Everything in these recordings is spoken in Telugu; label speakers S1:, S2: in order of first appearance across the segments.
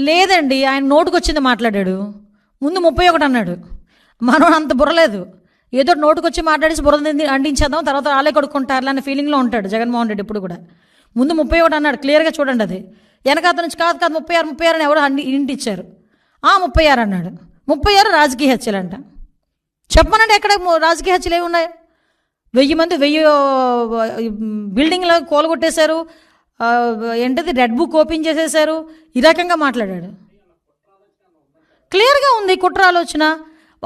S1: లేదండి, ఆయన నోటుకొచ్చింది మాట్లాడాడు. ముందు 31 అన్నాడు. మనం అంత బుర్రలేదు, ఏదో నోటుకొచ్చి మాట్లాడేసి బుర్ర అంటించేద్దాం, తర్వాత వాళ్ళే కొడుకుంటారు అనే ఫీలింగ్లో ఉంటాడు జగన్మోహన్ రెడ్డి ఇప్పుడు కూడా. ముందు 31 అన్నాడు, క్లియర్గా చూడండి. అది వెనకాత నుంచి కాదు 36 అని ఎవరు ఇంటి ఇచ్చారు. 36 అన్నాడు. 36 రాజకీయ హత్యలు అంట. చెప్పనండి ఎక్కడ రాజకీయ హత్యలు ఏమి ఉన్నాయి? 1000 మంది 1000 బిల్డింగ్లో కూలగొట్టేశారు, ఏంటది రెడ్ బుక్ ఓపెన్ చేసేశారు, ఈ రకంగా మాట్లాడాడు. క్లియర్గా ఉంది కుట్ర ఆలోచన.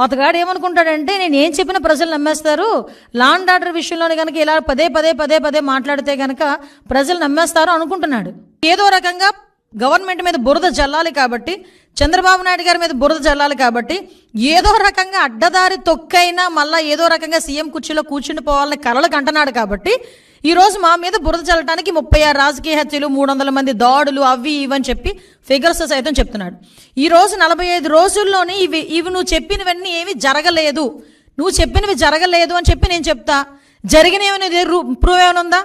S1: అతగాడు ఏమనుకుంటాడంటే నేను ఏం చెప్పినా ప్రజలు నమ్మేస్తారు, లా అండ్ ఆర్డర్ విషయంలోనే కనుక ఇలా పదే మాట్లాడితే కనుక ప్రజలు నమ్మేస్తారు అనుకుంటున్నాడు. ఏదో రకంగా గవర్నమెంట్ మీద బురద జల్లాలి కాబట్టి, చంద్రబాబు నాయుడు గారి మీద బురద జల్లాలి కాబట్టి ఏదో రకంగా అడ్డదారి తొక్కైనా మళ్ళీ ఏదో రకంగా సీఎం కుర్చీలో కూర్చుని పోవాలని కలలకు అంటున్నాడు. కాబట్టి ఈరోజు మా మీద బురద చల్లడానికి 36 రాజకీయ హత్యలు, 300 మంది దాడులు, అవి ఇవని చెప్పి ఫిగర్స్ సైతం చెప్తున్నాడు. ఈరోజు 45 రోజుల్లోనే ఇవి నువ్వు చెప్పినవన్నీ ఏమి జరగలేదు, నువ్వు చెప్పినవి జరగలేదు అని చెప్పి నేను చెప్తా. జరిగినవి ప్రూవ్ ఏమైనా ఉందా?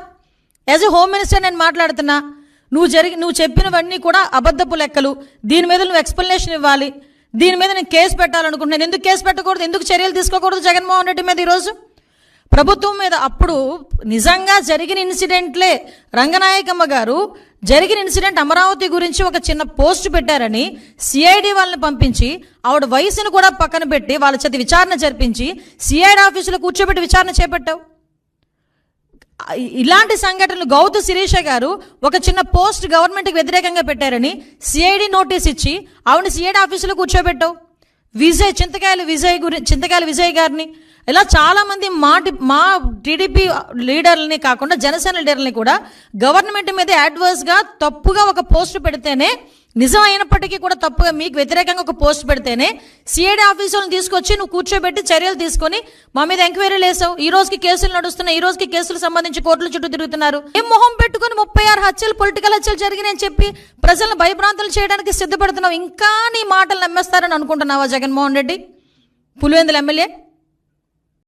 S1: యాజ్ ఎ హోమ్ మినిస్టర్ నేను మాట్లాడుతున్నా. నువ్వు చెప్పినవన్నీ కూడా అబద్ధపు లెక్కలు. దీని మీద నువ్వు ఎక్స్ప్లెనేషన్ ఇవ్వాలి. దీని మీద నేను కేసు పెట్టాలనుకుంటున్నాను. ఎందుకు కేసు పెట్టకూడదు, ఎందుకు చర్యలు తీసుకోకూడదు జగన్మోహన్ రెడ్డి మీద ఈరోజు ప్రభుత్వం మీద? అప్పుడు నిజంగా జరిగిన ఇన్సిడెంట్లే, రంగనాయకమ్మ గారు జరిగిన ఇన్సిడెంట్ అమరావతి గురించి ఒక చిన్న పోస్ట్ పెట్టారని సిఐడి వాళ్ళని పంపించి ఆవిడ వయసును కూడా పక్కన పెట్టి వాళ్ళ చేత విచారణ జరిపించి సిఐడి ఆఫీసులో కూర్చోబెట్టి విచారణ చేపట్టావు. ఇలాంటి సంఘటనలు గౌతు శిరీష గారు ఒక చిన్న పోస్ట్ గవర్నమెంట్కి వ్యతిరేకంగా పెట్టారని సిఐడి నోటీస్ ఇచ్చి ఆవిడని సిఐడి ఆఫీసులో కూర్చోబెట్టావు. చింతకాయల విజయ్ గారిని, ఇలా చాలామంది మా టీడీపీ లీడర్లని కాకుండా జనసేన లీడర్లని కూడా గవర్నమెంట్ మీద అడ్వర్స్గా తప్పుగా ఒక పోస్ట్ పెడితేనే, నిజం అయినప్పటికీ కూడా తప్పుగా మీకు వ్యతిరేకంగా ఒక పోస్ట్ పెడితేనే సిఐడి ఆఫీసులను తీసుకొచ్చి నువ్వు కూర్చోబెట్టి చర్యలు తీసుకొని మా మీద ఎంక్వైరీలు వేసావు. ఈ రోజుకి కేసులు నడుస్తున్నాయి, ఈ రోజుకి కేసులు సంబంధించి కోర్టుల చుట్టూ తిరుగుతున్నారు. ఏం మొహం పెట్టుకుని 36 హత్యలు, పొలిటికల్ హత్యలు జరిగినాయని చెప్పి ప్రజలను భయభ్రాంతులు చేయడానికి సిద్ధపడుతున్నావు. ఇంకా నీ మాటలు నమ్మేస్తారని అనుకుంటున్నావా జగన్మోహన్ రెడ్డి, పులివెందుల ఎమ్మెల్యే?